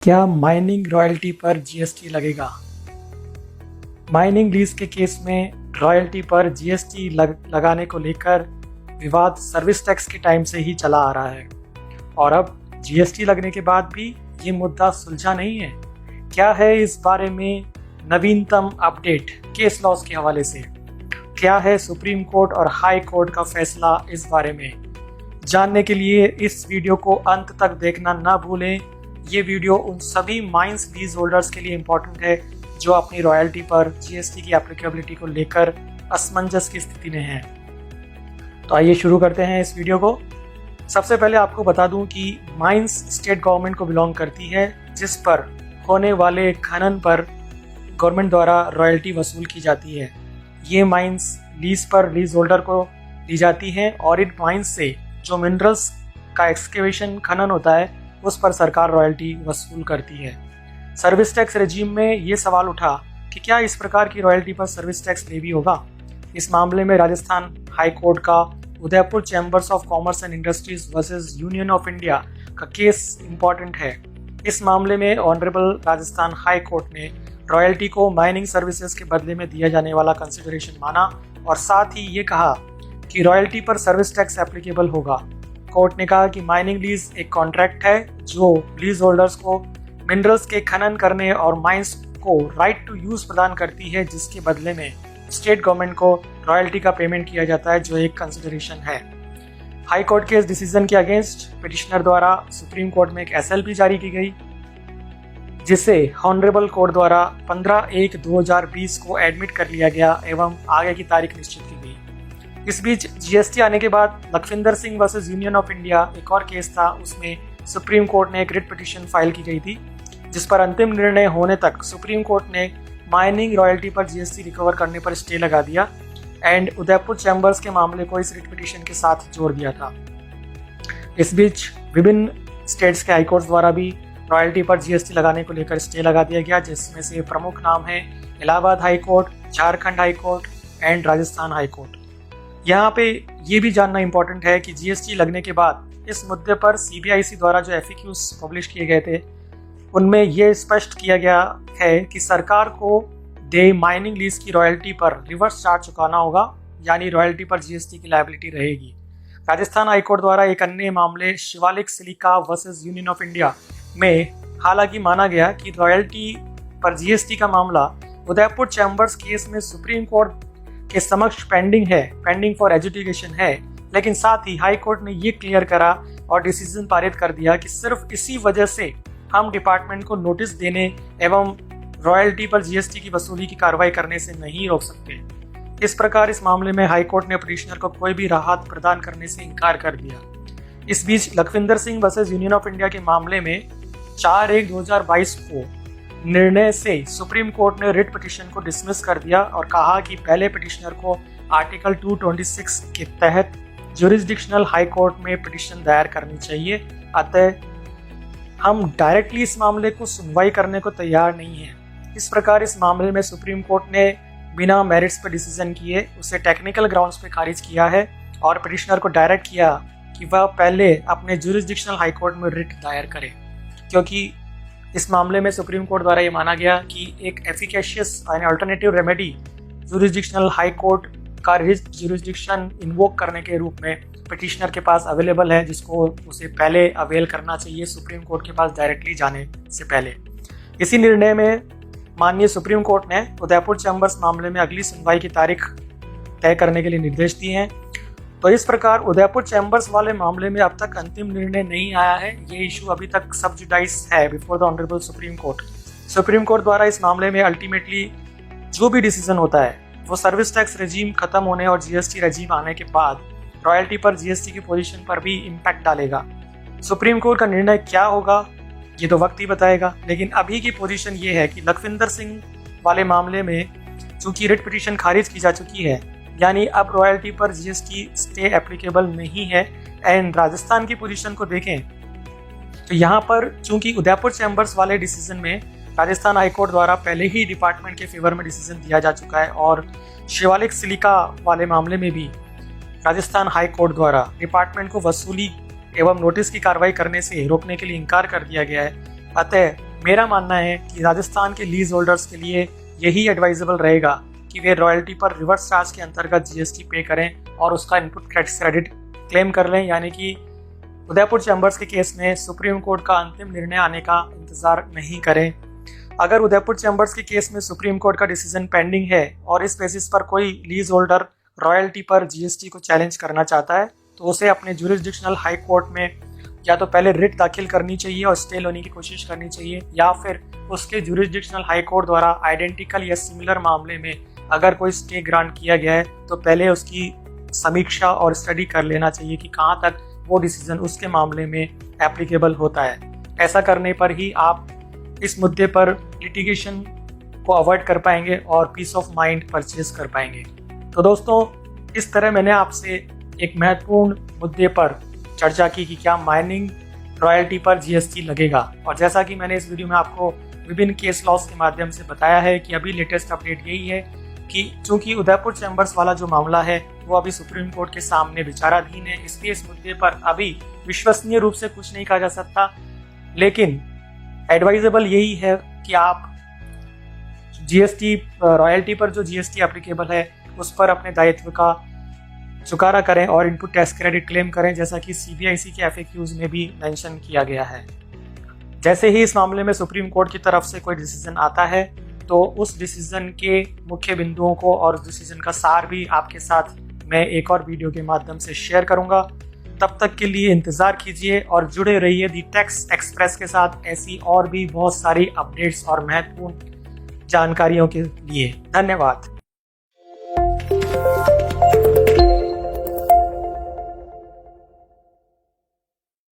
क्या mining royalty पर GST लगेगा? माइनिंग लीज के केस में रॉयल्टी पर जीएसटी लगाने को लेकर विवाद सर्विस टैक्स के टाइम से ही चला आ रहा है और अब जीएसटी लगने के बाद भी ये मुद्दा सुलझा नहीं है। क्या है इस बारे में नवीनतम अपडेट केस लॉज के हवाले से? क्या है सुप्रीम कोर्ट और हाई कोर्ट का फैसला इस बारे में? जानने के लिए इस वीडियो को अंत तक देखना ना भूलें। ये वीडियो उन सभी माइंस लीज होल्डर्स के लिए इम्पोर्टेंट है जो अपनी रॉयल्टी पर जीएसटी की एप्लीकेबिलिटी को लेकर असमंजस की स्थिति में हैं। तो आइए शुरू करते हैं इस वीडियो को। सबसे पहले आपको बता दूं कि माइंस स्टेट गवर्नमेंट को बिलोंग करती है, जिस पर होने वाले खनन पर गवर्नमेंट द्वारा रॉयल्टी वसूल की जाती है। ये माइंस लीज पर लीज होल्डर को दी जाती हैं और इन माइंस से जो मिनरल्स का एक्सकेवेशन खनन होता है उस पर सरकार रॉयल्टी वसूल करती है। सर्विस टैक्स रेजिम में ये सवाल उठा कि क्या इस प्रकार की रॉयल्टी पर सर्विस टैक्स लेवी होगा। इस मामले में राजस्थान हाई कोर्ट का Udaipur chambers of commerce and industries versus union of India का केस इम्पॉर्टेंट है। इस मामले में ऑनरेबल राजस्थान हाई कोर्ट ने रॉयल्टी को माइनिंग सर्विसेज के बदले में दिया जाने वाला कंसिडरेशन माना और साथ ही ये कहा कि रॉयल्टी पर सर्विस टैक्स एप्लीकेबल होगा। कोर्ट ने कहा कि माइनिंग लीज एक कॉन्ट्रैक्ट है जो लीज होल्डर्स को मिनरल्स के खनन करने और माइंस को राइट टू यूज प्रदान करती है, जिसके बदले में स्टेट गवर्नमेंट को रॉयल्टी का पेमेंट किया जाता है, जो एक कंसिडरेशन है। हाई कोर्ट के इस डिसीजन के अगेंस्ट पिटिशनर द्वारा सुप्रीम कोर्ट में एक एसएलपी जारी की गई, जिसे ऑनरेबल कोर्ट द्वारा 15/1/2020 को एडमिट कर लिया गया एवं आगे की तारीख निश्चित की गई। इस बीच जीएसटी आने के बाद Lakhwinder Singh versus union of India एक और केस था, उसमें सुप्रीम कोर्ट ने एक रिट पिटीशन फाइल की गई थी, जिस पर अंतिम निर्णय होने तक सुप्रीम कोर्ट ने माइनिंग रॉयल्टी पर जीएसटी रिकवर करने पर स्टे लगा दिया एंड उदयपुर चैम्बर्स के मामले को इस रिट पिटीशन के साथ जोड़ दिया था। इस बीच विभिन्न स्टेट्स के हाईकोर्ट द्वारा भी रॉयल्टी पर जीएसटी लगाने को लेकर स्टे लगा दिया गया, जिसमें से प्रमुख नाम है Allahabad high court, Jharkhand high court and Rajasthan high court. यहाँ पे ये भी जानना इम्पोर्टेंट है कि जीएसटी लगने के बाद इस मुद्दे पर सीबीआईसी द्वारा जो एफएक्यूज पब्लिश किए गए थे उनमें ये स्पष्ट किया गया है कि सरकार को दे माइनिंग लीज की रॉयल्टी पर रिवर्स चार्ज चुकाना होगा, यानी रॉयल्टी पर जीएसटी की लायबिलिटी रहेगी। राजस्थान हाईकोर्ट द्वारा एक अन्य मामले Shivalik silica versus union of India में हालांकि माना गया कि रॉयल्टी पर जीएसटी का मामला उदयपुर चैम्बर्स केस में सुप्रीम कोर्ट के समक्ष पेंडिंग फॉर एजुडिकेशन है, लेकिन साथ ही हाई कोर्ट ने ये क्लियर करा और डिसीजन पारित कर दिया कि सिर्फ इसी वजह से हम डिपार्टमेंट को नोटिस देने एवं रॉयल्टी पर जीएसटी की वसूली की कार्रवाई करने से नहीं रोक सकते। इस प्रकार इस मामले में हाई कोर्ट ने पिटिशनर को कोई भी राहत प्रदान करने से इनकार कर दिया। इस बीच Lakhwinder Singh versus union of India के मामले में 4/1/2022 को निर्णय से सुप्रीम कोर्ट ने रिट पिटीशन को डिसमिस कर दिया और कहा कि पहले पिटिशनर को आर्टिकल 226 के तहत ज्यूरिसडिक्शनल हाई कोर्ट में पिटीशन दायर करनी चाहिए। अतः हम डायरेक्टली इस मामले को सुनवाई करने को तैयार नहीं हैं। इस प्रकार इस मामले में सुप्रीम कोर्ट ने बिना मेरिट्स पर डिसीजन किए उसे टेक्निकल ग्राउंड्स पे खारिज किया है और पिटिशनर को डायरेक्ट किया कि वह पहले अपने ज्यूरिसडिक्शनल हाई कोर्ट में रिट दायर करे, क्योंकि इस मामले में सुप्रीम कोर्ट द्वारा ये माना गया कि एक efficacious and alternative remedy jurisdictional high court का ज्यूरिसडिक्शन इन्वोक करने के रूप में पिटिशनर के पास अवेलेबल है, जिसको उसे पहले अवेल करना चाहिए सुप्रीम कोर्ट के पास डायरेक्टली जाने से पहले। इसी निर्णय में माननीय सुप्रीम कोर्ट ने उदयपुर चैम्बर्स मामले में अगली सुनवाई की तारीख तय करने के लिए निर्देश दिए हैं। तो इस प्रकार उदयपुर चैम्बर्स वाले मामले में अब तक अंतिम निर्णय नहीं आया है। ये इशू अभी तक सब जुडाइस है before the honourable supreme court. Supreme court द्वारा इस मामले में अल्टीमेटली जो भी डिसीजन होता है वो सर्विस टैक्स रेजिम खत्म होने और जीएसटी रेजिम आने के बाद रॉयल्टी पर जीएसटी की पोजीशन पर भी इम्पैक्ट डालेगा। सुप्रीम कोर्ट का निर्णय क्या होगा ये तो वक्त ही बताएगा, लेकिन अभी की पोजीशन ये है कि लखविंदर सिंह वाले मामले में चूंकि रिट पिटीशन खारिज की जा चुकी है, यानी अब रॉयल्टी पर जीएसटी स्टे एप्लीकेबल नहीं है। एंड राजस्थान की पोजीशन को देखें तो यहाँ पर चूंकि उदयपुर चैम्बर्स वाले डिसीजन में राजस्थान हाईकोर्ट द्वारा पहले ही डिपार्टमेंट के फेवर में डिसीजन दिया जा चुका है और शिवालिक सिलिका वाले मामले में भी राजस्थान हाई कोर्ट द्वारा डिपार्टमेंट को वसूली एवं नोटिस की कार्रवाई करने से रोकने के लिए इनकार कर दिया गया है। अतः मेरा मानना है कि राजस्थान के लीज होल्डर्स के लिए यही एडवाइजेबल रहेगा कि वे रॉयल्टी पर रिवर्स चार्ज के अंतर्गत जीएसटी पे करें और उसका इनपुट टैक्स क्रेडिट क्लेम कर लें, यानी कि उदयपुर चैम्बर्स के केस में सुप्रीम कोर्ट का अंतिम निर्णय आने का इंतजार नहीं करें। अगर उदयपुर चैम्बर्स के केस में सुप्रीम कोर्ट का डिसीजन पेंडिंग है और इस बेसिस पर कोई लीज होल्डर रॉयल्टी पर जीएसटी को चैलेंज करना चाहता है तो उसे अपने जुरिसडिक्शनल हाई कोर्ट में या तो पहले रिट दाखिल करनी चाहिए और स्टे लेने की कोशिश करनी चाहिए, या फिर उसके जुरिसडिक्शनल हाई कोर्ट द्वारा आइडेंटिकल या सिमिलर मामले में अगर कोई स्टे ग्रांट किया गया है तो पहले उसकी समीक्षा और स्टडी कर लेना चाहिए कि कहाँ तक वो डिसीजन उसके मामले में एप्लीकेबल होता है। ऐसा करने पर ही आप इस मुद्दे पर लिटिगेशन को अवॉइड कर पाएंगे और पीस ऑफ माइंड परचेज कर पाएंगे। तो दोस्तों, इस तरह मैंने आपसे एक महत्वपूर्ण मुद्दे पर चर्चा की कि क्या माइनिंग रॉयल्टी पर जीएसटी लगेगा। और जैसा कि मैंने इस वीडियो में आपको विभिन्न केस लॉस के माध्यम से बताया है कि अभी लेटेस्ट अपडेट यही है कि चूंकि उदयपुर चैम्बर्स वाला जो मामला है वो अभी सुप्रीम कोर्ट के सामने विचाराधीन है, इसलिए इस मुद्दे पर अभी विश्वसनीय रूप से कुछ नहीं कहा जा सकता। लेकिन एडवाइजेबल यही है कि आप जीएसटी रॉयल्टी पर जो जीएसटी एप्लीकेबल है उस पर अपने दायित्व का चुकारा करें और इनपुट टैक्स क्रेडिट क्लेम करें, जैसा कि सीबीआईसी के एफएक्यूज में भी मेंशन किया गया है। जैसे ही इस मामले में सुप्रीम कोर्ट की तरफ से कोई डिसीजन आता है तो उस डिसीजन के मुख्य बिंदुओं को और उस डिसीजन का सार भी आपके साथ मैं एक और वीडियो के माध्यम से शेयर करूंगा। तब तक के लिए इंतजार कीजिए और जुड़े रहिए दी टैक्स एक्सप्रेस के साथ ऐसी और भी बहुत सारी अपडेट्स और महत्वपूर्ण जानकारियों के लिए। धन्यवाद।